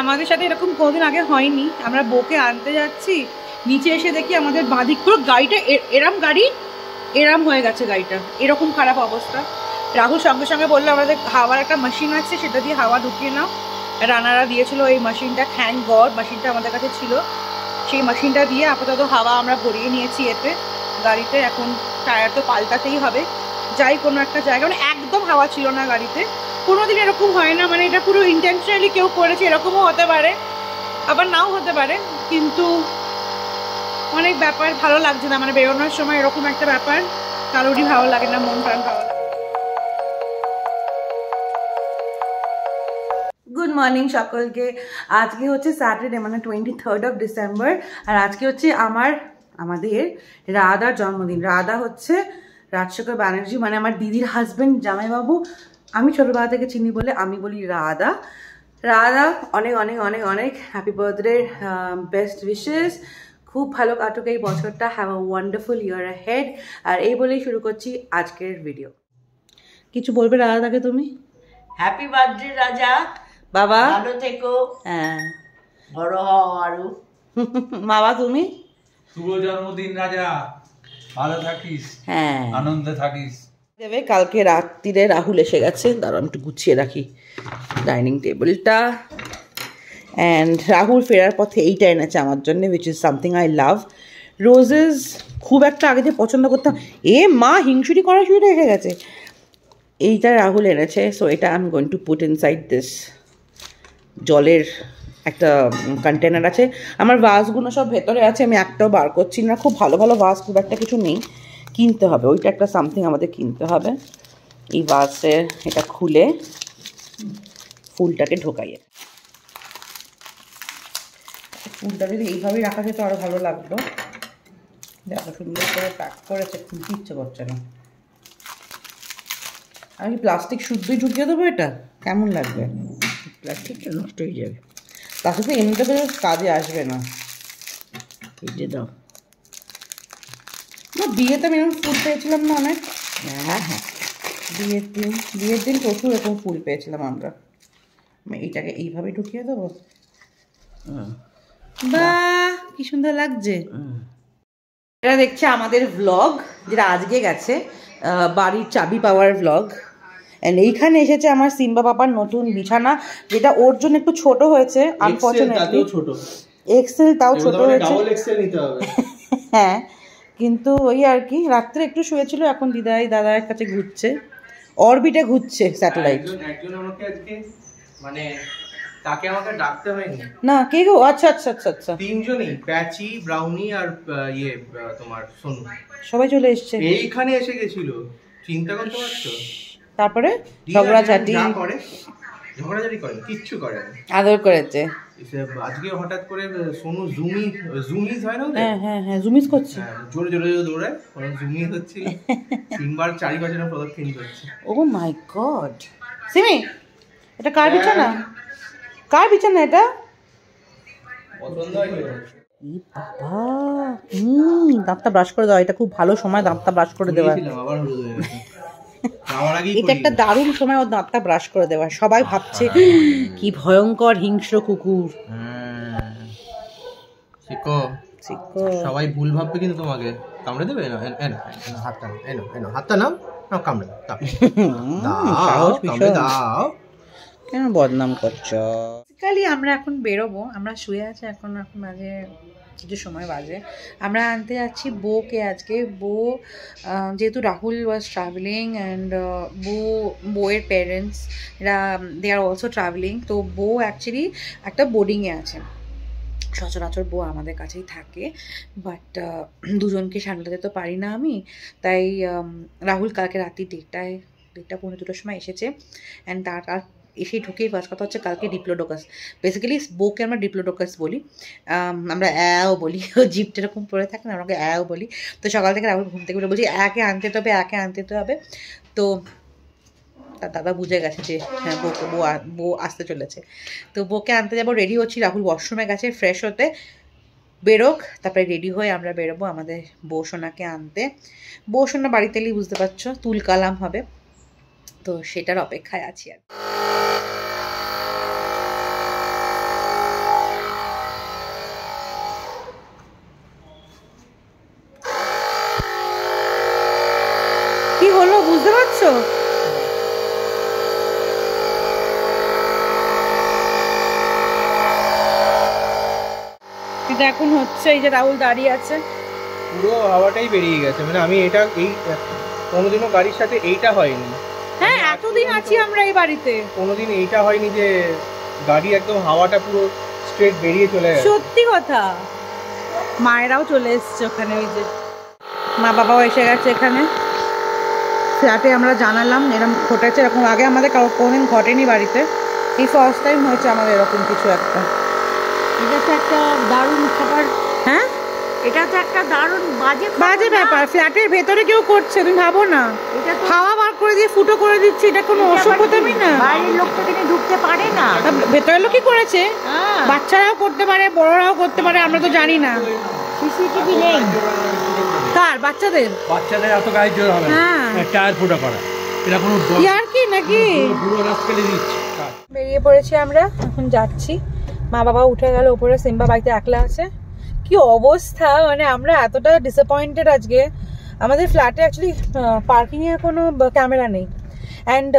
আমাদের সাথে এরকম কোনোদিন আগে হয়নি। আমরা বউকে আনতে যাচ্ছি, নিচে এসে দেখি আমাদের বাঁদিক পুরো গাড়িটা এরাম হয়ে গেছে, গাড়িটা এরকম খারাপ অবস্থা। রাহুল সঙ্গে সঙ্গে বললো আমাদের হাওয়ার একটা মেশিন আছে, সেটা দিয়ে হাওয়া ঢুকিয়ে নাও। রানারা দিয়েছিল এই মেশিনটা, থ্যাঙ্ক গড মেশিনটা আমাদের কাছে ছিল। সেই মেশিনটা দিয়ে আপাতত হাওয়া আমরা ভরিয়ে নিয়েছি এতে গাড়িতে। এখন টায়ার তো পাল্টাতেই হবে, যাই কোনো একটা জায়গা, মানে একদম হাওয়া ছিল না গাড়িতে। কোনোদিন এরকম হয় না, মানে এটা পুরো ইন্টেনশনালি কেউ করেছে, এরকমও হতে পারে আবার নাও হতে পারে। কিন্তু অনেক ব্যাপার ভালো লাগছে না, মানে বেরোনোর সময় এরকম একটা ব্যাপার কারোরই ভালো লাগে না, মন প্রাণ ভালো লাগে। গুড মর্নিং সকলকে। আজকে হচ্ছে স্যাটারডে, মানে 23rd of December, আর আজকে হচ্ছে আমাদের রাধার জন্মদিন। রাধা হচ্ছে রাজশেখর ব্যানার্জি, মানে আমার দিদির হাজব্যান্ড, জামাইবাবু। আমি ছোটবেলা থেকে চিনি বলে আমি বলি রাধা। রাধা অনেক অনেক অনেক অনেক হ্যাপি বার্থডে, বেস্ট উইশেস, খুব ভালো কাটুক এই বছরটা, have a wonderful year ahead. আর এই বলেই শুরু করছি আজকের ভিডিও। কিছু বলবে রাধাকে তুমি? হ্যাপি বার্থডে রাজা, বাবা ভালো থেকো, হ্যাঁ বড় হও আরো। বাবা তুমি? শুভ জন্মদিন রাজা, ভালো থাকিস, হ্যাঁ আনন্দে থাকিস। দেবে। কালকে রাত্রিরে রাহুল এসে গেছে, দাঁড়ান একটু গুছিয়ে রাখি ডাইনিং টেবিলটা। অ্যান্ড রাহুল ফেরার পথে এইটা এনেছে আমার জন্য, which is something I love. Roses খুব একটা আগে যে পছন্দ করতাম, মা হিংসুটি করা শুরু এসে গেছে। এইটা রাহুল এনেছে, সো এটা I am going to put inside this. জলের একটা কন্টেনার আছে, আমার ভাসগুলো সব ভেতরে আছে, আমি একটাও বার করছি না। খুব ভালো ভালো ভাস খুব একটা কিছু নেই, কিনতে হবে, ওইটা একটা সামথিং আমাদের কিনতে হবে। এই ভাসে এটা খুলে ফুলটাকে ঢোকাইয়ে, ফুলটা যদি এইভাবেই রাখা যেত আরও ভালো লাগতো। দেখো সুন্দর করে প্যাক করেছে, খুলতে ইচ্ছে করছে না। আমি প্লাস্টিক শুদ্ধই ঢুকিয়ে দেবো, এটা কেমন লাগবে? প্লাস্টিকটা নষ্ট হয়ে যাবে, প্লাস্টিক তো এমনিতে তো কাজে আসবে না। এই যে দাও, না বিয়েতে আমি এরকম ফুল পেয়েছিলাম না অনেক। হ্যাঁ হ্যাঁ, বিয়ের দিন প্রচুর এরকম ফুল পেয়েছিলাম আমরা। আমি এইটাকে এইভাবে ঢুকিয়ে দেবো। বাহ কি সুন্দর লাগছে। এটা দেখছে আমাদের ভ্লগ, যেটা আজকে গেছে, বাড়ির চাবি পাওয়ার ভ্লগ। অ্যান্ড এইখানে এসেছে আমার সিম্বা পাপার নতুন বিছানা, যেটা ওর জন্য একটু ছোট হয়েছে আনফরচুনেটলি। এক্সেল তাও ছোট হয়েছে, হ্যাঁ, কিন্তু ওই আর কি রাত্রে একটু শুয়েছিল। এখন দাদার কাছে ঘুরছে, অরবিটে ঘুরছে স্যাটেলাইট। একজন আমাকে আজকে মানে তাকে আমাকে ডাকতে হয়নি না, কে গো? আচ্ছা আচ্ছা আচ্ছা আচ্ছা, তিনজনই, প্যাচি, ব্রাউনি আর তোমার সোনু, সবাই চলে এসছে। এইখানে এসে গেছিল, চিন্তা করতে পারছো? তারপরে ঝগড়াঝাটি করে, ঝগড়াঝাটি করে কিচ্ছু করে না, আদর করেছে। আজকে হঠাৎ করে সোনু জুমিজ হয় না, হ্যাঁ হ্যাঁ হ্যাঁ, জুমিস করছে, জোরে জোরে দৌড়ায়, জুমিজ হচ্ছে। 3বার 4 বছরের প্রদক্ষিণ করছে। ও মাই গড। সিমি, এটা কার বিছানা? কার বিছানা এটা? পছন্দ হয় ই বাবা, দাঁতটা ব্রাশ করে দাও, এটা খুব ভালো সময় দাঁতটা ব্রাশ করে দেওয়া। আবার হলুদ হয়ে গেছে। এটা একটা দারুণ সময় ওর দাঁতটা ব্রাশ করে দেওয়া। সবাই ভাবছে কি ভয়ঙ্কর হিংস্র কুকুর। সবাই ভুল ভাববে কিন্তু তোমাকে কামড়ে দেবে। হাতটা নাও, কামড়ে দাও। কেন বদনাম করছো? বেসিক্যালি আমরা এখন বেরোবো, আমরা শুয়ে আছি এখন বাজে কিছু সময় বাজে। আমরা আনতে যাচ্ছি বউকে আজকে। বউ যেহেতু রাহুল ওয়াজ ট্রাভেলিং অ্যান্ড বউয়ের প্যারেন্টস এরা দে আর অলসো ট্রাভেলিং, তো বউ অ্যাকচুয়ালি একটা বোর্ডিংয়ে আছে। সচরাচর বউ আমাদের কাছেই থাকে, বাট দুজনকে সামলাতে তো পারি না আমি, তাই রাহুল কালকে রাত্রি 1:30-1:45 সময় এসেছে। অ্যান্ড তার এসে ঢুকেই ফার্স্ট কথা হচ্ছে কালকে ডিপ্লোডোকাস। বেসিক্যালি বউকে আমরা ডিপ্লোডোকাস বলি, আমরা অ্যাও বলি, ও জিপটা এরকম পড়ে থাকে না, আমাকে অ্যাও বলি। তো সকাল থেকে রাহুল ঘুম থেকে বলছি একে আনতে তো হবে। তো তার দাদা বুঝে গেছে যে হ্যাঁ বউ আসতে চলেছে, তো বউকে আনতে যাবো। রেডি হচ্ছি, রাহুল ওয়াশরুমে গেছে ফ্রেশ হতে, বেরোক, তারপরে রেডি হয়ে আমরা বেরোবো আমাদের বউ সোনাকে আনতে। বউ সোনা বাড়িতে এলেই বুঝতে পারছো তুল কালাম হবে, তো সেটার অপেক্ষায় আছি আর। দেখছো? এটা এখন হচ্ছে, এই যে রাহুল দাঁড়িয়ে আছে। পুরো হাওয়াটাই বেরিয়ে গেছে, মানে আমি এটা এই কোনোদিনও গাড়ির সাথে এইটা হয়নি। হ্যাঁ, এতদিন আছি আমরা এই বাড়িতে, কোনোদিন এইটা হয়নি যে গাড়ি একদম হাওয়াটা পুরো স্ট্রেট বেরিয়ে চলে গেছে। সত্যি কথা। মায়েরাও চলে এসছে ওখানে, ওই যে মা বাবাও এসে গেছে এখানে ফ্ল্যাটে। আমরা জানালাম এরকম ঘটেছে, এরকম আগে আমাদের কোনোদিন ঘটেনি বাড়িতে, এই ফার্স্ট টাইম হয়েছে আমাদের এরকম কিছু একটা। এটা তো একটা দারুণ খাবার। হ্যাঁ, এটা তো একটা দারুণ বাজে ব্যাপার। ফ্ল্যাটের ভেতরে কেউ করছে, তুমি ভাবো না, এটা তো হাওয়া বার করে দিয়ে ফুটো করে দিচ্ছে, এটা কোনো অসভ্যতামি না? বাইরের লোক তো এখানে ঢুকতে পারে না। ভেতরের লোক কি করেছে? হ্যাঁ, বাচ্চারাও করতে পারে, বড়রাও করতে পারে, আমরা তো জানি না। সিসিটিভি নেই। কার? বাচ্চাদের? বাচ্চাদের এত গাড়ি জোর হবে না, হ্যাঁ। টায়ার ফুটা করা, এটা কোনো আর কি নাকি? পুরো রাস্তায় দিচ্ছে। বেরিয়ে পড়েছি আমরা, এখন যাচ্ছি। মা বাবা উঠে গেল উপরে, সিম্বা বাড়িতে একলা আছে। কি অবস্থা, মানে আমরা এতটা ডিসঅ্যাপয়েন্টেড আজকে। আমাদের ফ্ল্যাটে অ্যাকচুয়ালি পার্কিংয়ে কোনো ক্যামেরা নেই, অ্যান্ড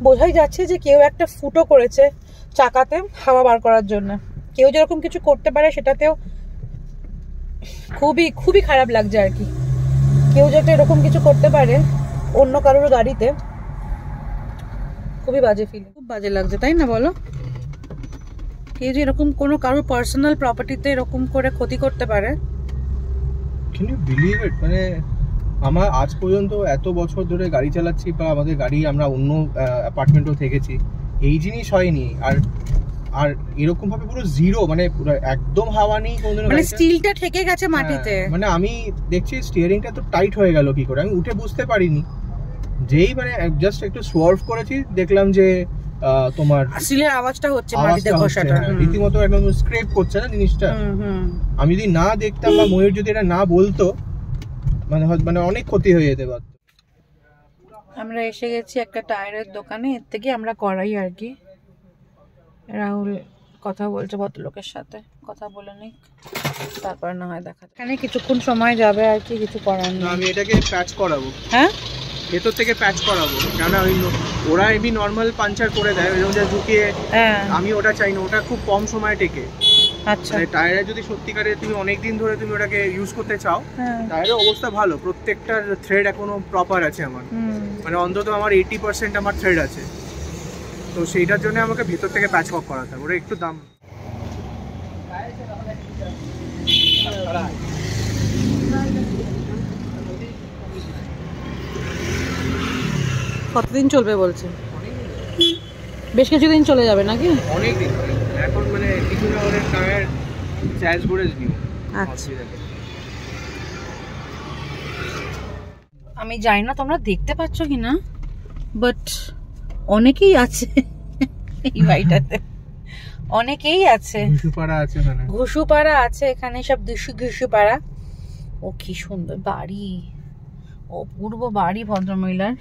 বোঝাই যাচ্ছে যে কেউ একটা ফুটো করেছে চাকাতে হাওয়া বার করার জন্য। কেউ যেরকম কিছু করতে পারে সেটাতেও খুবই খুবই খারাপ লাগছে আর কি। কেউ যেটা এরকম কিছু করতে পারে অন্য কারোর গাড়িতে, খুবই বাজে ফিলিং, খুব বাজে লাগছে, তাই না বলো? কেউ যে এরকম কোনো কারোর পার্সোনাল প্রপার্টিতে এরকম করে ক্ষতি করতে পারে। Can you believe it? মানে আমার আজ পর্যন্ত এত বছর ধরে গাড়ি চালাচ্ছি, বা আমাদের গাড়ি আমরা অন্য অ্যাপার্টমেন্টেও থেকেছি, এই জিনিস হয়নি। আর আর এরকম ভাবে পুরো জিরো, মানে পুরো একদম হাওয়া নেই কোনদিনও, মানে স্টিলটা ঠেকে গেছে মাটিতে। মানে আমি দেখছি স্টিয়ারিংটা তো টাইট হয়ে গেল কি করে, আমি উঠে বুঝতে পারিনি। যেই মানে জাস্ট একটু সোয়ার্ভ করেছি, দেখলাম যে তোমার স্টিলের আওয়াজটা হচ্ছে মাটিতে ঘষাটা, রীতিমতো একদম স্ক্রেপ করছে না জিনিসটা। আমি যদি না দেখতাম বা ময়ূর যদি এটা না বলতো, মানে মানে অনেক ক্ষতি হয়ে যেতে পারত। আমরা এসে গেছি একটা টায়ারের দোকানে, এর থেকে আমরা করাই আর কি। রাহুল কথা বলছে ভদ্রলোকের সাথে, কথা বলে নিক, তারপর না হয় দেখা। এখানে কিছুক্ষণ সময় যাবে আর কি, কিছু করার নেই। আমি এটাকে প্যাচ করাবো। হ্যাঁ, ভেতর থেকে প্যাচ করাবো, কেন ওই ওরা এমনি নর্মাল পাঞ্চার করে দেয়, ওই যে ঢুকিয়ে। হ্যাঁ, আমি ওটা চাই না, ওটা খুব কম সময় টেকে। আচ্ছা, মানে টায়ারে যদি সত্যিকারে তুমি অনেক দিন ধরে তুমি ওটাকে ইউজ করতে চাও, টায়ারের অবস্থা ভালো, প্রত্যেকটার থ্রেড এখনো প্রপার আছে আমার, মানে অন্তত আমার 80% আমার থ্রেড আছে। তো সেইটার জন্য আমাকে ভেতর থেকে প্যাচ ওয়ার্ক করাতে হবে, ওটা একটু দাম। কতদিন চলবে বলছে? বেশ কিছুদিন চলে যাবে নাকি? অনেক দিন এখন, মানে কিছু না ওদের টায়ার চ্যাজ করে দিই। আচ্ছা, আমি জানি না তোমরা দেখতে পাচ্ছ কি না, বাট অনেকেই আছে এই বাড়িটাতে, অনেকেই আছে। ঘুষুপাড়া আছে এখানে, ঘুষুপাড়া আছে এখানে, সব ঘুষুপাড়া। ও কি সুন্দর বাড়ি, অপূর্ব বাড়ি ভদ্রমহিলার,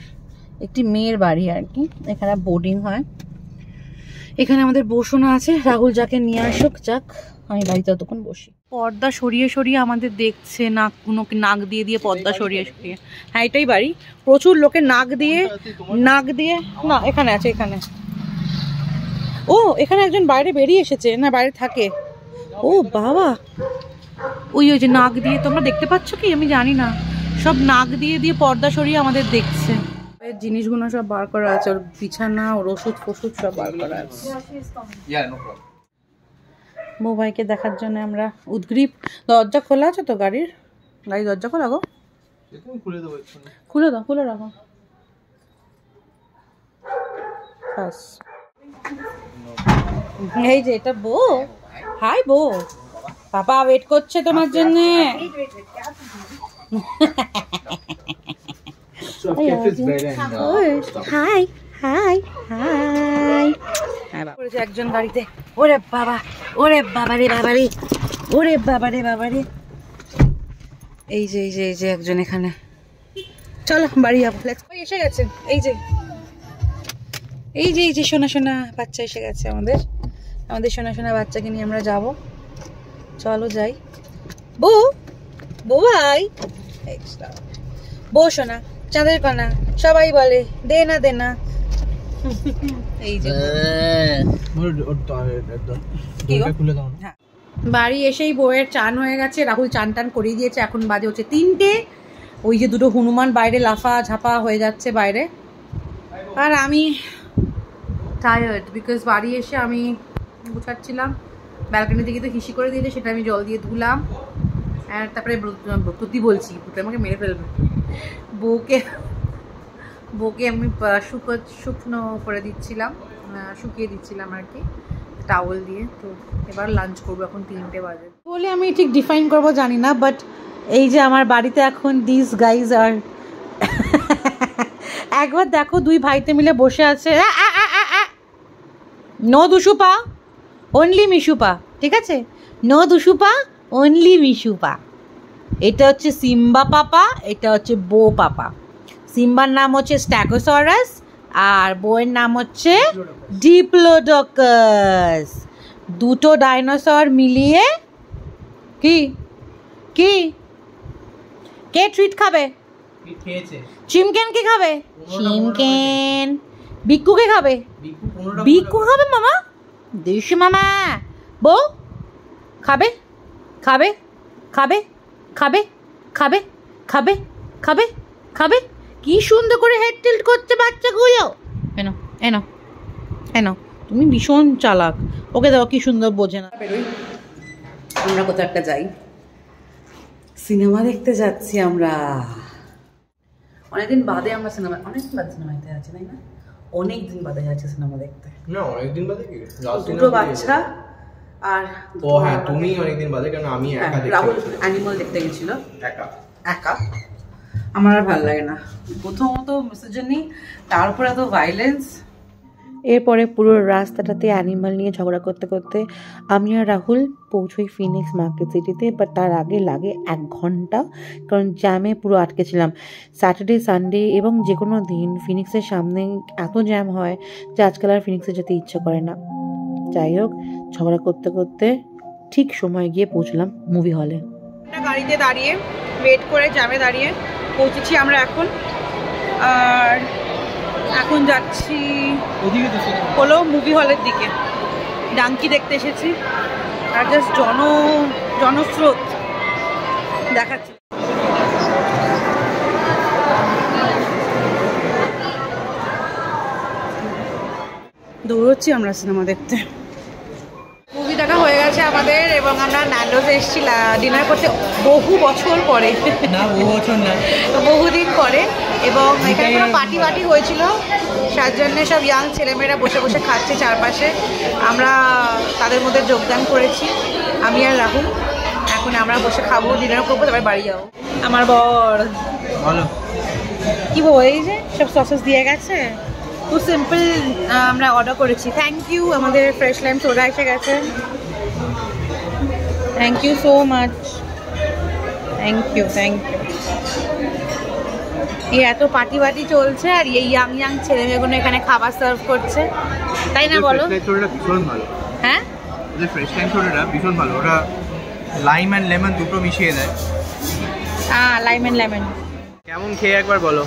একটি মেয়ের বাড়ি আর কি। এখানে বোর্ডিং হয়। এখানে আমাদের বসোনা আছে, রাহুল যাকে নিয়ে আসুক যাক, আমি বাড়িতে ততক্ষণ বসি। পর্দা সরিয়ে সরিয়ে আমাদের দেখছে, নাক দিয়ে দিয়ে পর্দা সরিয়ে সরিয়ে। হ্যাঁ, এটাই বাড়ি। প্রচুর লোকের নাক দিয়ে না, এখানে আছে, এখানে। ও, এখানে একজন বাইরে বেরিয়ে এসেছে, না বাইরে থাকে। ও বাবা, ওই যে নাক দিয়ে, তোমরা দেখতে পাচ্ছ কি আমি জানি না, সব নাক দিয়ে দিয়ে পর্দা সরিয়ে আমাদের দেখছে। জিনিসগুলো সব বার করা আছে, ওর বিছানা, ওর ওষুধ ফষুধ সব বার করা আছে। বউ ভাইকে দেখার জন্য আমরা উদ্গ্রীব। দরজা খোলা আছে তো গাড়ির? গাড়ির দরজা খোলা গো? খুলে দাও, খুলে রাখো। এই যে এটা বউ। হাই বউ, পাপা ওয়েট করছে তোমার জন্য। High high high. একজন গাড়িতে, ওরে বাবা, ওরে বাবারে বাবারে, ওরে বাবারে বাবারে। এই যে এই যে এই যে একজন এখানে। চলো বাড়ি যাবো, এসে গেছে। এই যে এই যে এই যে সোনা সোনা বাচ্চা এসে গেছে আমাদের। আমাদের সোনা সোনা বাচ্চাকে নিয়ে আমরা যাব। চলো যাই। বউ, বউ ভাই, বউ সোনা, চাঁদের কণা সবাই বলে দে না দে না। এই যে খুলে দাও। বাড়ি এসেই বউয়ের চান হয়ে গেছে, রাহুল চান টান করিয়ে দিয়েছে, এখন বাজে হচ্ছে 3টে। ওই যে দুটো হনুমান বাইরে লাফা ঝাপা হয়ে যাচ্ছে বাইরে, আর আমি টায়ার্ড বিকজ বাড়ি এসে আমি গুছাচ্ছিলাম, ব্যালকনি থেকে তো হিসি করে দিয়েছে, সেটা আমি জল দিয়ে ধুলাম। আর তারপরে প্রতি বলছি আমাকে মেরে ফেলবে, বউকে আমি শুকনো করে দিচ্ছিলাম, শুকিয়ে দিচ্ছিলাম আর কি টাওয়েল দিয়ে। তো এবার লাঞ্চ করবো, এখন 3টে বাজে বলে আমি ঠিক ডিফাইন করবো জানি না, বাট এই যে আমার বাড়িতে এখন দিস গাইজ আর একবার দেখো দুই ভাইতে মিলে বসে আছে, নো দুশুপা অনলি মিশুপা, ঠিক আছে, নো দুশুপা অনলি মিশুপা। এটা হচ্ছে সিম্বা পাপা, এটা হচ্ছে বো পাপা। সিম্বার নাম হচ্ছে স্ট্যাগোসরাস আর বউয়ের নাম হচ্ছে ডিপ্লোডকাস। দুটো ডাইনোসর মিলিয়ে কি কি কে ট্রিট খাবে? চিমকেন কে খাবে? চিমকেন। বিক্কু কে খাবে? বিক্কু খাবে মামা, দেশি মামা। বউ খাবে খাবে খাবে খাবে খাবে খাবে খাবে খাবে। কি সুন্দর করে হেড টিল্ট করছে বাচ্চাগুলো। এনো এনো এনো, তুমি ভীষণ চালাক, ওকে দাও, কি সুন্দর বোঝে না। বেরোই, আমরা কোথাও একটা যাই, সিনেমা দেখতে যাচ্ছি আমরা। অনেকদিন বাদে আমরা অনেকদিন বাদে সিনেমাতে যাচ্ছি, তাই না? অনেকদিন বাদে যাচ্ছি সিনেমা দেখতে। না অনেকদিন বাদে কি, দুটো বাচ্চা আর ও হ্যাঁ তুমি অনেকদিন বাদে, কারণ আমি একা দেখতে রাহুল অ্যানিমাল দেখতে গেছিল একা একা। আমার আর ভালো লাগে না, প্রথমত মিসোজিনি, তারপরে এত ভায়োলেন্স। এরপরে পুরো রাস্তাটাতে অ্যানিমাল নিয়ে ঝগড়া করতে করতে আমি আর রাহুল পৌঁছই ফিনিক্স মার্কেট সিটিতে। বাট তার আগে লাগে 1 ঘন্টা, কারণ জ্যামে পুরো আটকেছিলাম। স্যাটারডে সানডে এবং যে কোনো দিন ফিনিক্সের সামনে এত জ্যাম হয় যে আজকাল আর ফিনিক্সে যেতে ইচ্ছে করে না। যাই হোক, ঝগড়া করতে করতে ঠিক সময় গিয়ে পৌঁছলাম মুভি হলে। গাড়িতে দাঁড়িয়ে ওয়েট করে জ্যামে দাঁড়িয়ে পৌঁছেছি আমরা এখন, আর এখন যাচ্ছি হলো মুভি হলের দিকে। ডাঙ্কি দেখতে এসেছি, আর জাস্ট জনস্রোত দেখাচ্ছি। দৌড়চ্ছি আমরা সিনেমা দেখতে। মুভি দেখা হয়ে গেছে আমাদের, এবং আমরা ন্যান্ডোসে এসেছি ডিনার করতে বহু বছর পরে, না বহু বছর না, বহুদিন পরে। এবং এখানে কোনো পার্টি হয়েছিল, তার জন্য সব ইয়াং ছেলেমেয়েরা বসে বসে খাচ্ছে চারপাশে। আমরা তাদের মধ্যে যোগদান করেছি, আমি আর রাহুল। এখন আমরা বসে খাবো, ডিনার করবো, তারপরে বাড়ি যাবো। আমার বর ভালো কি বলবো, এই যে সব সসেস দিয়ে গেছে, খুব সিম্পল আমরা অর্ডার করেছি। থ্যাংক ইউ, আমাদের ফ্রেশ লাইম সোডা এসে গেছে, thank you so much, thank you thank you. এই এত পার্টি চলছে, আর এই ইয়াং ছেলেমেয়েগুলো এখানে খাবার সার্ভ করছে, তাই না বলো? ভীষণ ভালো। হ্যাঁ, ওদের ফ্রেশ লাইম সোডাটা ভীষণ ভালো, ওরা লাইম অ্যান্ড লেমন দুটো মিশিয়ে দেয়। হ্যাঁ, লাইম অ্যান্ড লেমন। কেমন খেয়ে একবার বলো।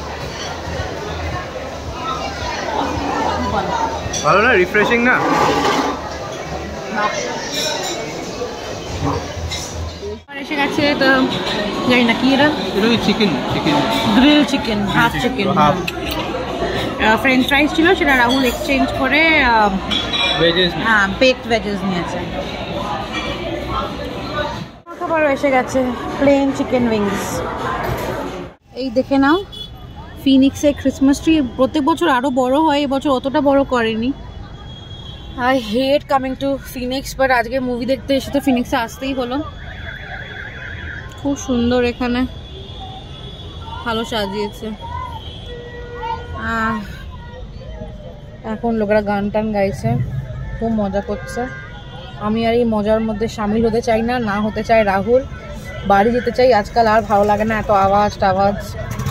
ভালো না, রিফ্রেশিং না? এসে গেছে তো, জানি না কি এটা, chicken grill chicken, half chicken, French fries ছিল, সেটা রাহুল এক্সচেঞ্জ করে হ্যাঁ বেকড ভেজেস নিয়েছে। খাবারও এসে গেছে, প্লেন চিকেন উইংস। এই দেখে নাও, ফিনিক্সের ক্রিসমাস ট্রি প্রত্যেক বছর আরও বড় হয়, এবছর অতটা বড় করেনি। I hate coming to Phoenix, but আজকে মুভি দেখতে এসে তো ফিনিক্সে আসতেই হলো। খুব সুন্দর, এখানে ভালো সাজিয়েছে। এখন লোকেরা গান টান গাইছে, খুব মজা করছে। আমি আর এই মজার মধ্যে সামিল হতে চাই না হতে চাই রাহুল। বাড়ি যেতে চাই, আজকাল আর ভালো লাগে না এত আওয়াজ টাওয়াজ,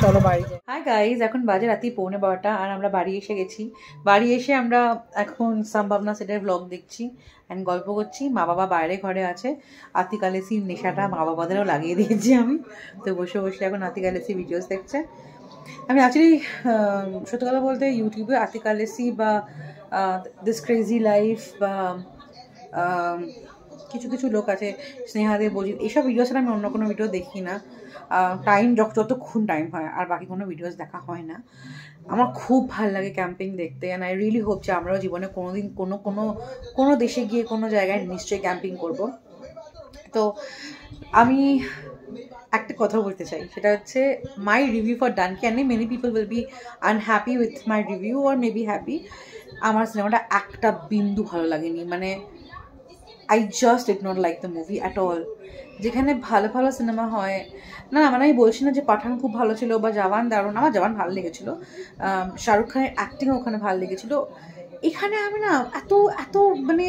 চলো বাড়ি যাই। হাই গাইজ, এখন বাজে রাত্রি 11:15 আর আমরা বাড়ি এসে গেছি। বাড়ি এসে আমরা এখন সম্ভাবনা সেটার ব্লগ দেখছি অ্যান্ড গল্প করছি। মা বাবা বাইরে ঘরে আছে, আতিকালেসির নেশাটা মা বাবাদেরও লাগিয়ে দিয়েছি আমি, তো বসে বসে এখন আতিকালেসি ভিডিওস দেখছে। আমি অ্যাকচুয়ালি সত্যি কথা বলতে ইউটিউবে আতিক আলেসি বা দিস ক্রেজি লাইফ বা কিছু কিছু লোক আছে স্নেহাদের বজিত এইসব ভিডিও ছাড়া আমি অন্য কোনো ভিডিও দেখি না। টাইম যতক্ষণ টাইম হয় আর বাকি কোনো ভিডিওস দেখা হয় না। আমার খুব ভালো লাগে ক্যাম্পিং দেখতে, অ্যান্ড আই রিয়েলি হোপ যে আমরাও জীবনে কোনোদিন কোনো দেশে গিয়ে কোনো জায়গায় নিশ্চয়ই ক্যাম্পিং করব। তো আমি একটা কথা বলতে চাই, সেটা হচ্ছে my review for Dunki. And many people will be unhappy with my review or may be happy. আমার সিনেমাটা একটা বিন্দু ভালো লাগেনি, মানে I just did not like the movie at all. যেখানে ভালো ভালো সিনেমা হয় না, মানে আমি বলছি না যে পাঠান খুব ভালো ছিল বা জওয়ান দারুণ, আমার জওয়ান ভালো লেগেছিল, শাহরুখ খানের অ্যাক্টিংও ওখানে ভালো লেগেছিল। এখানে আমি না এত মানে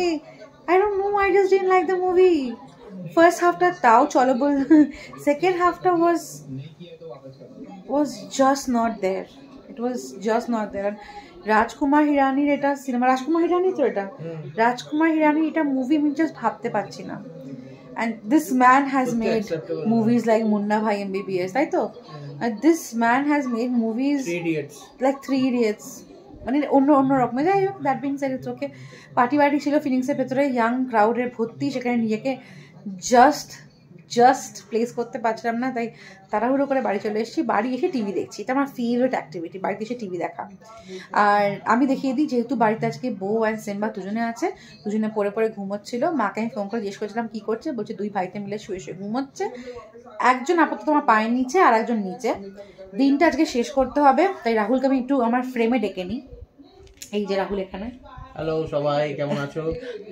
I don't know, I just didn't like the movie. First হাফটা তাও চলেবল, সেকেন্ড হাফটা was just not there. It was just not there. And রাজকুমার হিরানির এটা সিনেমা, রাজকুমার হিরানি তো এটা, রাজকুমার হিরানি এটা মুভি আমি জাস্ট ভাবতে পারছি না। And this man has made movies like Munna Bhai MBBS, তাই তো? And this man has made movies like Three Idiots, মানে অন্য রকম। যাই হোক, that being shed it's okay. Party ছিল ফিলিংসের ভেতরে, ইয়াং ক্রাউডের ভর্তি, সেখানে নিজেকে জাস্ট প্লেস করতে পারছিলাম না, তাই তাড়াহুড়ো করে বাড়ি চলে এসেছি। বাড়ি এসে টিভি দেখছি, এটা আমার ফেভারিট অ্যাক্টিভিটি, বাড়িতে এসে টিভি দেখা। আর আমি দেখিয়ে দিই, যেহেতু বাড়িতে আজকে বউ অ্যান্ড সিম্বা দুজনে আছে, দুজনে পরে ঘুমোচ্ছিল। মাকে আমি ফোন করে জিজ্ঞেস করেছিলাম কী করছে, বলছে দুই ভাইতে মিলে শুয়ে ঘুমোচ্ছে, একজন আপাতত আমার পায়ের নিচে আর একজন নিচে। দিনটা আজকে শেষ করতে হবে, তাই রাহুলকে আমি একটু আমার ফ্রেমে ডেকে নিই। এই যে রাহুল এখানে। হ্যালো সবাই, কেমন আছো?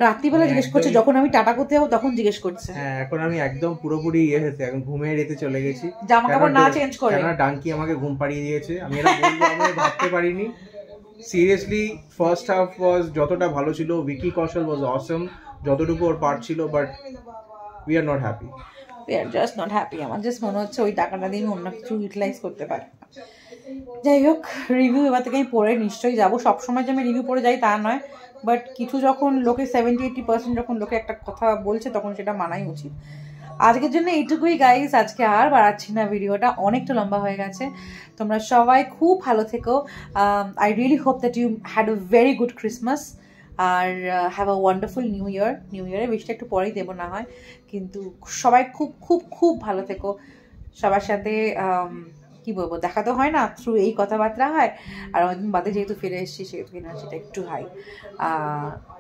রাত্রিবেলা জিজ্ঞেস করছে, যখন আমি টাটা করতে যাবো তখন জিজ্ঞেস করছে। হ্যাঁ, এখন আমি একদম পুরোপুরি হয়েছে, এখন ঘুমিয়ে রেতে চলে গেছি, জামা কাপড় না চেঞ্জ করে। কেননা ডাঙ্কি আমাকে ঘুম পাড়িয়ে দিয়েছে। আমি এটা বলবো, আমি ভাবতে পারিনি সিরিয়াসলি। ফার্স্ট হাফ ওয়াজ যতটা ভালো ছিল, ভিকি কৌশল ওয়াজ অসম যতটুকু ওর পার্ট ছিল, but we are not happy. We are just not happy. আমার জাস্ট মনে হচ্ছে ওই টাকাটা দিয়ে আমি অন্য কিছু ইউটিলাইজ করতে পারি। যাই হোক, রিভিউ এবার থেকে আমি পড়ে নিশ্চয়ই যাবো। সবসময় যে আমি রিভিউ পড়ে যাই তা নয়, বাট কিছু যখন লোকে 70-80% যখন লোকে একটা কথা বলছে তখন সেটা মানাই উচিত। আজকের জন্য এইটুকুই গাইস, আজকে আর বাড়াচ্ছি না, ভিডিওটা অনেকটা লম্বা হয়ে গেছে। তোমরা সবাই খুব ভালো থেকো। I really hope that you had a very good Christmas আর have a wonderful new year. New ইয়ারে বেশটা একটু পরেই দেবো না হয়, কিন্তু সবাই খুব খুব খুব ভালো থেকো। সবার সাথে কি বলবো, দেখা তো হয় না, থ্রু এই কথাবার্তা হয়, আর অনেকদিন বাদে যেহেতু ফিরে এসেছি সেহেতু এনার্জিটা একটু হাই।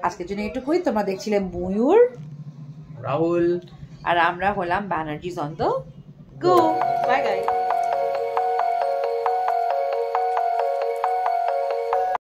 আজকের জন্য এইটুকুই। তোমরা দেখছিলে ময়ূর, রাহুল, আর আমরা হলাম ব্যানার্জিজ অন দ্য গো।